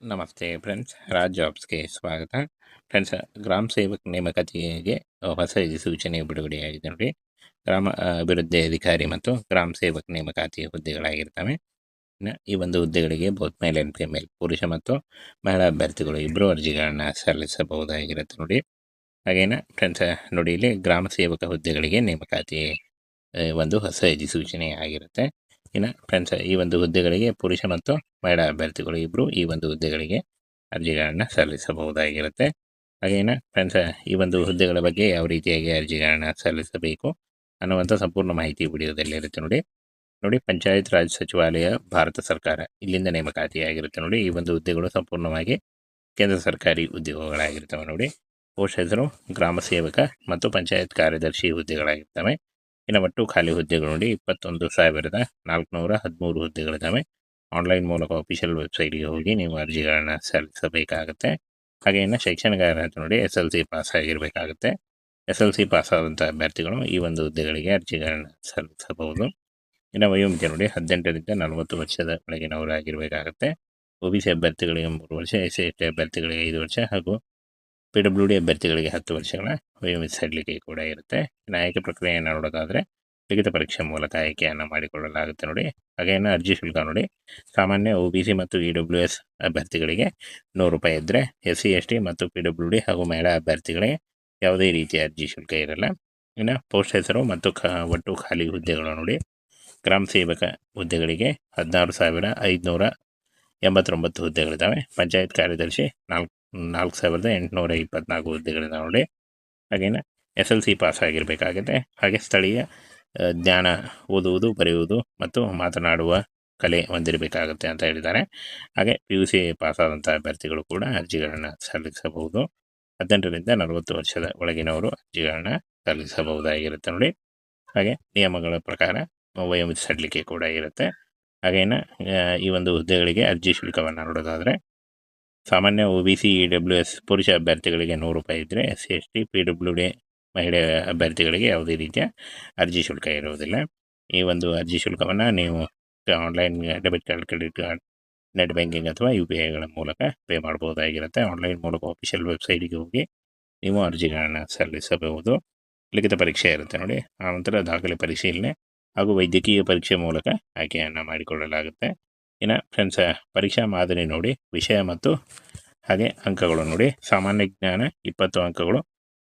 ನಮಸ್ತೆ ಫ್ರೆಂಡ್ಸ್, ರಾಜ್ ಜಾಬ್ಸ್ಗೆ ಸ್ವಾಗತ. ಫ್ರೆಂಡ್ಸ್, ಗ್ರಾಮ ಸೇವಕ್ ನೇಮಕಾತಿಗೆ ಹೊಸ ಸೂಚನೆ ಬಿಡುಗಡೆಯಾಗಿದೆ ನೋಡಿ. ಗ್ರಾಮ ಅಭಿವೃದ್ಧಿ ಅಧಿಕಾರಿ ಮತ್ತು ಗ್ರಾಮ ಸೇವಕ್ ನೇಮಕಾತಿ ಹುದ್ದೆಗಳಾಗಿರ್ತವೆ. ಈ ಒಂದು ಹುದ್ದೆಗಳಿಗೆ ಬೋತ್ ಮೇಲ್ ಆ್ಯಂಡ್ ಫಿಮೇಲ್, ಪುರುಷ ಮತ್ತು ಮಹಿಳಾ ಅಭ್ಯರ್ಥಿಗಳು ಇಬ್ಬರು ಅರ್ಜಿಗಳನ್ನು ಸಲ್ಲಿಸಬಹುದಾಗಿರುತ್ತೆ ನೋಡಿ. ಹಾಗೇನ ಫ್ರೆಂಡ್ಸ್ ನೋಡಿ, ಇಲ್ಲಿ ಗ್ರಾಮ ಸೇವಕ ಹುದ್ದೆಗಳಿಗೆ ನೇಮಕಾತಿ ಒಂದು ಹೊಸ ಸೂಚನೆ ಆಗಿರುತ್ತೆ. ಇನ್ನು ಫ್ರೆಂಡ್ಸ್, ಈ ಒಂದು ಹುದ್ದೆಗಳಿಗೆ ಪುರುಷ ಮತ್ತು ಮಹಿಳಾ ಅಭ್ಯರ್ಥಿಗಳು ಇಬ್ಬರು ಈ ಒಂದು ಹುದ್ದೆಗಳಿಗೆ ಅರ್ಜಿಗಳನ್ನು ಸಲ್ಲಿಸಬಹುದಾಗಿರುತ್ತೆ. ಹಾಗೇನ ಫ್ರೆಂಡ್ಸ್, ಈ ಒಂದು ಹುದ್ದೆಗಳ ಬಗ್ಗೆ ಯಾವ ರೀತಿಯಾಗಿ ಅರ್ಜಿಗಳನ್ನು ಸಲ್ಲಿಸಬೇಕು ಅನ್ನುವಂಥ ಸಂಪೂರ್ಣ ಮಾಹಿತಿ ವಿಡಿಯೋದಲ್ಲಿರುತ್ತೆ ನೋಡಿ. ಪಂಚಾಯತ್ ರಾಜ್ ಸಚಿವಾಲಯ, ಭಾರತ ಸರ್ಕಾರ, ಇಲ್ಲಿಂದ ನೇಮಕಾತಿಯಾಗಿರುತ್ತೆ ನೋಡಿ. ಈ ಒಂದು ಹುದ್ದೆಗಳು ಸಂಪೂರ್ಣವಾಗಿ ಕೇಂದ್ರ ಸರ್ಕಾರಿ ಉದ್ಯೋಗಗಳಾಗಿರ್ತವೆ ನೋಡಿ. ಪೋಸ್ಟ್ ಹೆಸರು ಗ್ರಾಮ ಸೇವಕ ಮತ್ತು ಪಂಚಾಯತ್ ಕಾರ್ಯದರ್ಶಿ ಹುದ್ದೆಗಳಾಗಿರ್ತವೆ. ಇನ್ನು ಒಟ್ಟು ಖಾಲಿ ಹುದ್ದೆಗಳು ನೋಡಿ 21,413 ಹುದ್ದೆಗಳಿದ್ದಾವೆ. ಆನ್ಲೈನ್ ಮೂಲಕ ಅಫಿಷಿಯಲ್ ವೆಬ್ಸೈಟ್ಗೆ ಹೋಗಿ ನೀವು ಅರ್ಜಿಗಳನ್ನು ಸಲ್ಲಿಸಬೇಕಾಗುತ್ತೆ. ಹಾಗೆ ಇನ್ನು ಶೈಕ್ಷಣಿಕ ಅರ್ಹತೆ ನೋಡಿ SLC ಪಾಸ್ ಆಗಿರಬೇಕಾಗುತ್ತೆ. SLC ಪಾಸ್ ಆದಂಥ ಅಭ್ಯರ್ಥಿಗಳು ಈ ಒಂದು ಹುದ್ದೆಗಳಿಗೆ ಅರ್ಜಿಗಳನ್ನು ಸಲ್ಲಿಸಬಹುದು. ಇನ್ನು ವಯೋಮಿತಿ ನೋಡಿ 18ರಿಂದ 40 ವರ್ಷದ ಒಳಗಿನವರಾಗಿರಬೇಕಾಗುತ್ತೆ. OBC ಅಭ್ಯರ್ಥಿಗಳಿಗೆ 3 ವರ್ಷ, SC/ST ಅಭ್ಯರ್ಥಿಗಳಿಗೆ 5 ವರ್ಷ ಹಾಗೂ PWD ಅಭ್ಯರ್ಥಿಗಳಿಗೆ 10 ವರ್ಷಗಳ ವಯೋಮಿತಿ ಸಡಿಲಿಕೆ ಕೂಡ ಇರುತ್ತೆ. ಇನ್ನು ಆಯ್ಕೆ ಪ್ರಕ್ರಿಯೆಯನ್ನು ನೋಡೋದಾದರೆ ಲಿಖಿತ ಪರೀಕ್ಷೆ ಮೂಲಕ ಆಯ್ಕೆಯನ್ನು ಮಾಡಿಕೊಳ್ಳಲಾಗುತ್ತೆ ನೋಡಿ. ಹಾಗೇನು ಅರ್ಜಿ ಶುಲ್ಕ ನೋಡಿ, ಸಾಮಾನ್ಯ OBC ಮತ್ತು EWS ಅಭ್ಯರ್ಥಿಗಳಿಗೆ ₹100 ಇದ್ದರೆ, SC/ST ಮತ್ತು PWD ಹಾಗೂ ಮಹಿಳಾ ಅಭ್ಯರ್ಥಿಗಳಿಗೆ ಯಾವುದೇ ರೀತಿಯ ಅರ್ಜಿ ಶುಲ್ಕ ಇರಲ್ಲ. ಇನ್ನು ಪೋಸ್ಟ್ ಹೆಸರು ಮತ್ತು ಒಟ್ಟು ಖಾಲಿ ಹುದ್ದೆಗಳು ನೋಡಿ, ಗ್ರಾಮ ಸೇವಕ ಹುದ್ದೆಗಳಿಗೆ 16,589 ಹುದ್ದೆಗಳಿದ್ದಾವೆ. ಪಂಚಾಯತ್ ಕಾರ್ಯದರ್ಶಿ 4,824 ಹುದ್ದೆಗಳಿದ್ದಾವೆ ನೋಡಿ. ಹಾಗೇನು SLC ಪಾಸ್ ಆಗಿರಬೇಕಾಗುತ್ತೆ. ಹಾಗೆ ಸ್ಥಳೀಯ ಜ್ಞಾನ, ಓದುವುದು, ಬರೆಯುವುದು ಮತ್ತು ಮಾತನಾಡುವ ಕಲೆ ಹೊಂದಿರಬೇಕಾಗುತ್ತೆ ಅಂತ ಹೇಳಿದ್ದಾರೆ. ಹಾಗೆ PUC ಪಾಸ್ ಆದಂಥ ಅಭ್ಯರ್ಥಿಗಳು ಕೂಡ ಅರ್ಜಿಗಳನ್ನು ಸಲ್ಲಿಸಬಹುದು. 18ರಿಂದ 40 ವರ್ಷದ ಒಳಗಿನವರು ಅರ್ಜಿಗಳನ್ನು ಸಲ್ಲಿಸಬಹುದಾಗಿರುತ್ತೆ ನೋಡಿ. ಹಾಗೆ ನಿಯಮಗಳ ಪ್ರಕಾರ ವಯೋಮಿತಿ ಸಡಿಲಿಕೆ ಕೂಡ ಇರುತ್ತೆ. ಹಾಗೇನು ಈ ಒಂದು ಹುದ್ದೆಗಳಿಗೆ ಅರ್ಜಿ ಶುಲ್ಕವನ್ನು ನೋಡೋದಾದರೆ ಸಾಮಾನ್ಯ OBC EWS ಪುರುಷ ಅಭ್ಯರ್ಥಿಗಳಿಗೆ ₹100 ಇದ್ದರೆ, SC/ST PWD ಮಹಿಳೆ ಅಭ್ಯರ್ಥಿಗಳಿಗೆ ಯಾವುದೇ ರೀತಿಯ ಅರ್ಜಿ ಶುಲ್ಕ ಇರುವುದಿಲ್ಲ. ಈ ಒಂದು ಅರ್ಜಿ ಶುಲ್ಕವನ್ನು ನೀವು online debit card, credit card, net banking ಅಥವಾ UPIಗಳ ಮೂಲಕ ಪೇ ಮಾಡ್ಬೋದಾಗಿರುತ್ತೆ. ಆನ್ಲೈನ್ ಮೂಲಕ ಅಫಿಷಿಯಲ್ ವೆಬ್ಸೈಟಿಗೆ ಹೋಗಿ ನೀವು ಅರ್ಜಿಗಳನ್ನು ಸಲ್ಲಿಸಬಹುದು. ಲಿಖಿತ ಪರೀಕ್ಷೆ ಇರುತ್ತೆ ನೋಡಿ. ಆನಂತರ ದಾಖಲೆ ಪರಿಶೀಲನೆ ಹಾಗೂ ವೈದ್ಯಕೀಯ ಪರೀಕ್ಷೆ ಮೂಲಕ ಆಯ್ಕೆಯನ್ನು ಮಾಡಿಕೊಳ್ಳಲಾಗುತ್ತೆ. ಇನ್ನು ಫ್ರೆಂಡ್ಸ್, ಪರೀಕ್ಷಾ ಮಾದರಿ ನೋಡಿ, ವಿಷಯ ಮತ್ತು ಹಾಗೆ ಅಂಕಗಳು ನೋಡಿ. ಸಾಮಾನ್ಯ ಜ್ಞಾನ 20 ಅಂಕಗಳು,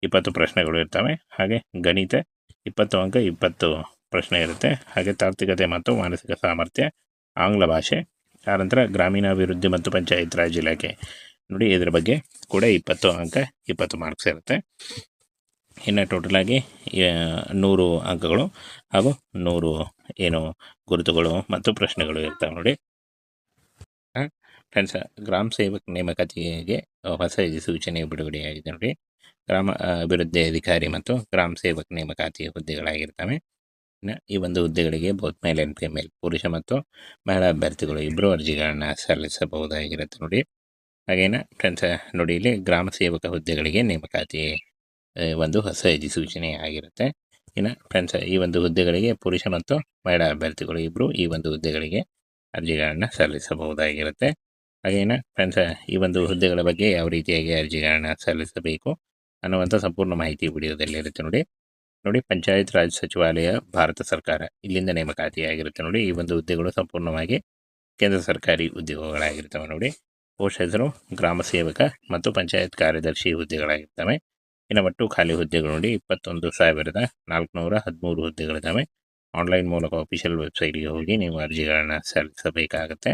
20 ಪ್ರಶ್ನೆಗಳು ಇರ್ತವೆ. ಹಾಗೆ ಗಣಿತ 20 ಅಂಕ, 20 ಪ್ರಶ್ನೆ ಇರುತ್ತೆ. ಹಾಗೆ ತಾರ್ಕಿಕತೆ ಮತ್ತು ಮಾನಸಿಕ ಸಾಮರ್ಥ್ಯ, ಆಂಗ್ಲ ಭಾಷೆ, ಆನಂತರ ಗ್ರಾಮೀಣಾಭಿವೃದ್ಧಿ ಮತ್ತು ಪಂಚಾಯತ್ ರಾಜ್ ಇಲಾಖೆ ನೋಡಿ, ಇದರ ಬಗ್ಗೆ ಕೂಡ 20 ಅಂಕ, 20 ಮಾರ್ಕ್ಸ್ ಇರುತ್ತೆ. ಇನ್ನು ಟೋಟಲಾಗಿ 100 ಅಂಕಗಳು ಹಾಗೂ 100 ಗುರುತುಗಳು ಮತ್ತು ಪ್ರಶ್ನೆಗಳು ಇರ್ತವೆ ನೋಡಿ. ಫ್ರೆಂಡ್ಸ್, ಗ್ರಾಮ ಸೇವಕ್ ನೇಮಕಾತಿಗೆ ಹೊಸ ಸೂಚನೆ ಬಿಡುಗಡೆಯಾಗಿದೆ ನೋಡಿ. ಗ್ರಾಮ ಅಭಿವೃದ್ಧಿ ಅಧಿಕಾರಿ ಮತ್ತು ಗ್ರಾಮ ಸೇವಕ್ ನೇಮಕಾತಿ ಹುದ್ದೆಗಳಾಗಿರ್ತವೆ. ಈ ಒಂದು ಹುದ್ದೆಗಳಿಗೆ ಬೋತ್ ಮೇಲ್ ಆ್ಯಂಡ್ ಫಿಮೇಲ್, ಪುರುಷ ಮತ್ತು ಮಹಿಳಾ ಅಭ್ಯರ್ಥಿಗಳು ಇಬ್ಬರು ಅರ್ಜಿಗಳನ್ನು ಸಲ್ಲಿಸಬಹುದಾಗಿರುತ್ತೆ ನೋಡಿ. ಹಾಗೇನು ಫ್ರೆಂಡ್ಸ್ ನೋಡಿ, ಇಲ್ಲಿ ಗ್ರಾಮ ಸೇವಕ ಹುದ್ದೆಗಳಿಗೆ ನೇಮಕಾತಿ ಒಂದು ಹೊಸ ಸೂಚನೆ ಆಗಿರುತ್ತೆ. ಇನ್ನು ಫ್ರೆಂಡ್ಸ್, ಈ ಒಂದು ಹುದ್ದೆಗಳಿಗೆ ಪುರುಷ ಮತ್ತು ಮಹಿಳಾ ಅಭ್ಯರ್ಥಿಗಳು ಇಬ್ಬರು ಈ ಒಂದು ಹುದ್ದೆಗಳಿಗೆ ಅರ್ಜಿಗಳನ್ನು ಸಲ್ಲಿಸಬಹುದಾಗಿರುತ್ತೆ. ಹಾಗೇನು ಫ್ರೆಂಡ್ಸ್, ಈ ಒಂದು ಹುದ್ದೆಗಳ ಬಗ್ಗೆ ಯಾವ ರೀತಿಯಾಗಿ ಅರ್ಜಿಗಳನ್ನು ಸಲ್ಲಿಸಬೇಕು ಅನ್ನುವಂಥ ಸಂಪೂರ್ಣ ಮಾಹಿತಿ ವಿಡಿಯೋದಲ್ಲಿರುತ್ತೆ ನೋಡಿ. ಪಂಚಾಯತ್ ರಾಜ್ ಸಚಿವಾಲಯ, ಭಾರತ ಸರ್ಕಾರ, ಇಲ್ಲಿಂದ ನೇಮಕಾತಿಯಾಗಿರುತ್ತೆ ನೋಡಿ. ಈ ಒಂದು ಹುದ್ದೆಗಳು ಸಂಪೂರ್ಣವಾಗಿ ಕೇಂದ್ರ ಸರ್ಕಾರಿ ಉದ್ಯೋಗಗಳಾಗಿರ್ತವೆ ನೋಡಿ. ಪೋಸ್ಟ್ ಹೆಸರು ಗ್ರಾಮ ಸೇವಕ ಮತ್ತು ಪಂಚಾಯತ್ ಕಾರ್ಯದರ್ಶಿ ಹುದ್ದೆಗಳಾಗಿರ್ತವೆ. ಇನ್ನು ಒಟ್ಟು ಖಾಲಿ ಹುದ್ದೆಗಳು ನೋಡಿ 21,413 ಹುದ್ದೆಗಳಿದ್ದಾವೆ. ಆನ್ಲೈನ್ ಮೂಲಕ ಅಫಿಷಿಯಲ್ ವೆಬ್ಸೈಟ್ಗೆ ಹೋಗಿ ನೀವು ಅರ್ಜಿಗಳನ್ನು ಸಲ್ಲಿಸಬೇಕಾಗುತ್ತೆ.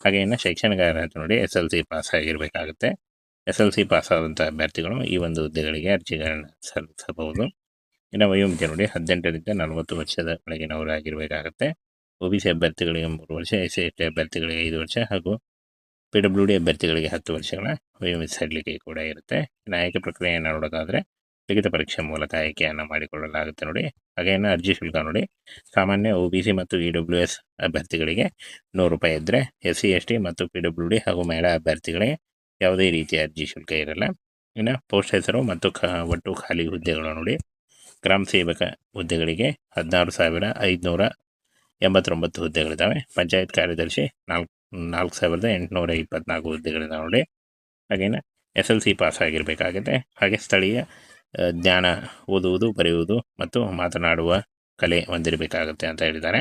ಹಾಗೆ ಇನ್ನು ಶೈಕ್ಷಣಿಕ ಅರ್ಹತೆ ನೋಡಿ SLC ಪಾಸ್ ಆಗಿರಬೇಕಾಗುತ್ತೆ. SLC ಪಾಸ್ ಆದಂಥ ಅಭ್ಯರ್ಥಿಗಳು ಈ ಒಂದು ಹುದ್ದೆಗಳಿಗೆ ಅರ್ಜಿಗಳನ್ನು ಸಲ್ಲಿಸಬಹುದು. ಇನ್ನು ವಯೋಮಿತಿ ನೋಡಿ 18ರಿಂದ 40 ವರ್ಷದ ಒಳಗಿನವರಾಗಿರಬೇಕಾಗುತ್ತೆ. OBC ಅಭ್ಯರ್ಥಿಗಳಿಗೆ 3 ವರ್ಷ, SC/ST ಅಭ್ಯರ್ಥಿಗಳಿಗೆ 5 ವರ್ಷ ಹಾಗೂ PWD ಅಭ್ಯರ್ಥಿಗಳಿಗೆ 10 ವರ್ಷಗಳ ವಯೋಮಿತಿ ಸಡಿಲಿಕೆ ಕೂಡ ಇರುತ್ತೆ. ಇನ್ನು ಆಯ್ಕೆ ಪ್ರಕ್ರಿಯೆಯನ್ನು ನೋಡೋದಾದರೆ ಲಿಖಿತ ಪರೀಕ್ಷೆ ಮೂಲಕ ಆಯ್ಕೆಯನ್ನು ಮಾಡಿಕೊಳ್ಳಲಾಗುತ್ತೆ ನೋಡಿ. ಹಾಗೇನು ಅರ್ಜಿ ಶುಲ್ಕ ನೋಡಿ, ಸಾಮಾನ್ಯ OBC ಮತ್ತು EWS ಅಭ್ಯರ್ಥಿಗಳಿಗೆ ₹100 ಇದ್ದರೆ, SC/ST ಮತ್ತು PWD ಹಾಗೂ ಮಹಿಳಾ ಅಭ್ಯರ್ಥಿಗಳಿಗೆ ಯಾವುದೇ ರೀತಿಯ ಅರ್ಜಿ ಶುಲ್ಕ ಇರಲ್ಲ. ಇನ್ನು ಪೋಸ್ಟ್ ಹೆಸರು ಮತ್ತು ಒಟ್ಟು ಖಾಲಿ ಹುದ್ದೆಗಳು ನೋಡಿ, ಗ್ರಾಮ ಸೇವಕ ಹುದ್ದೆಗಳಿಗೆ 16,589 ಹುದ್ದೆಗಳಿದ್ದಾವೆ. ಪಂಚಾಯತ್ ಕಾರ್ಯದರ್ಶಿ 4824 ಹುದ್ದೆಗಳಿದಾವೆ ನೋಡಿ. ಹಾಗೇನೆ SLC ಪಾಸ್ ಆಗಿರಬೇಕಾಗುತ್ತೆ. ಹಾಗೆ ಸ್ಥಳೀಯ ಜ್ಞಾನ ಓದುವುದು, ಬರೆಯುವುದು ಮತ್ತು ಮಾತನಾಡುವ ಕಲೆ ಹೊಂದಿರಬೇಕಾಗುತ್ತೆ ಅಂತ ಹೇಳಿದ್ದಾರೆ.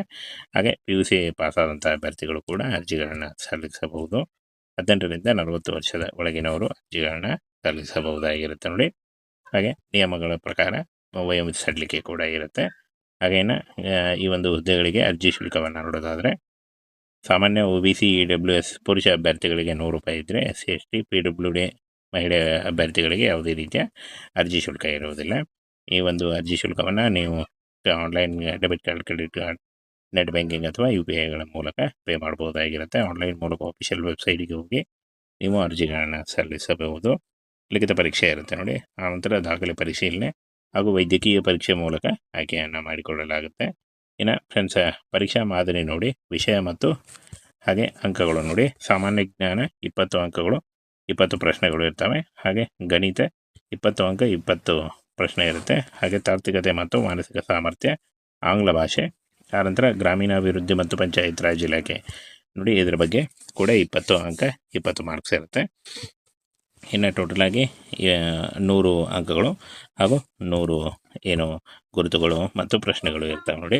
ಹಾಗೆ PUC ಪಾಸ್ ಆದಂಥ ಅಭ್ಯರ್ಥಿಗಳು ಕೂಡ ಅರ್ಜಿಗಳನ್ನು ಸಲ್ಲಿಸಬಹುದು. 18ರಿಂದ 40 ವರ್ಷದ ಒಳಗಿನವರು ಅರ್ಜಿಗಳನ್ನು ಸಲ್ಲಿಸಬಹುದಾಗಿರುತ್ತೆ ನೋಡಿ. ಹಾಗೆ ನಿಯಮಗಳ ಪ್ರಕಾರ ವಯೋಮಿತಿ ಸಡಿಲಿಕೆ ಕೂಡ ಇರುತ್ತೆ. ಹಾಗೇನು ಈ ಒಂದು ಹುದ್ದೆಗಳಿಗೆ ಅರ್ಜಿ ಶುಲ್ಕವನ್ನು ನೋಡೋದಾದರೆ ಸಾಮಾನ್ಯ OBC EWS ಪುರುಷ ಅಭ್ಯರ್ಥಿಗಳಿಗೆ 100 ರೂಪಾಯಿ ಇದ್ದರೆ SC ST PWD ಮಹಿಳೆ ಅಭ್ಯರ್ಥಿಗಳಿಗೆ ಯಾವುದೇ ರೀತಿಯ ಅರ್ಜಿ ಶುಲ್ಕ ಇರುವುದಿಲ್ಲ. ಈ ಒಂದು ಅರ್ಜಿ ಶುಲ್ಕವನ್ನು ನೀವು online debit card, credit card, net banking ಅಥವಾ UPIಗಳ ಮೂಲಕ ಪೇ ಮಾಡ್ಬೋದಾಗಿರುತ್ತೆ. ಆನ್ಲೈನ್ ಮೂಲಕ ಆಫಿಷಿಯಲ್ ವೆಬ್ಸೈಟಿಗೆ ಹೋಗಿ ನೀವು ಅರ್ಜಿಗಳನ್ನು ಸಲ್ಲಿಸಬಹುದು. ಲಿಖಿತ ಪರೀಕ್ಷೆ ಇರುತ್ತೆ ನೋಡಿ. ಆನಂತರ ದಾಖಲೆ ಪರಿಶೀಲನೆ ಹಾಗೂ ವೈದ್ಯಕೀಯ ಪರೀಕ್ಷೆ ಮೂಲಕ ಆಯ್ಕೆಯನ್ನು ಮಾಡಿಕೊಳ್ಳಲಾಗುತ್ತೆ. ಇನ್ನು ಫ್ರೆಂಡ್ಸ್, ಪರೀಕ್ಷಾ ಮಾದರಿ ನೋಡಿ, ವಿಷಯ ಮತ್ತು ಹಾಗೆ ಅಂಕಗಳು ನೋಡಿ. ಸಾಮಾನ್ಯ ಜ್ಞಾನ 20 ಅಂಕಗಳು, 20 ಪ್ರಶ್ನೆಗಳು ಇರ್ತವೆ. ಹಾಗೆ ಗಣಿತ 20 ಅಂಕ, 20 ಪ್ರಶ್ನೆ ಇರುತ್ತೆ. ಹಾಗೆ ತಾರ್ಕಿಕತೆ ಮತ್ತು ಮಾನಸಿಕ ಸಾಮರ್ಥ್ಯ, ಆಂಗ್ಲ ಭಾಷೆ, ಆನಂತರ ಗ್ರಾಮೀಣಾಭಿವೃದ್ಧಿ ಮತ್ತು ಪಂಚಾಯತ್ ರಾಜ್ ಇಲಾಖೆ ನೋಡಿ, ಇದ್ರ ಬಗ್ಗೆ ಕೂಡ 20 ಅಂಕ, 20 ಮಾರ್ಕ್ಸ್ ಇರುತ್ತೆ. ಇನ್ನು ಟೋಟಲಾಗಿ 100 ಅಂಕಗಳು ಹಾಗೂ 100 ಗುರುತುಗಳು ಮತ್ತು ಪ್ರಶ್ನೆಗಳು ಇರ್ತವೆ ನೋಡಿ.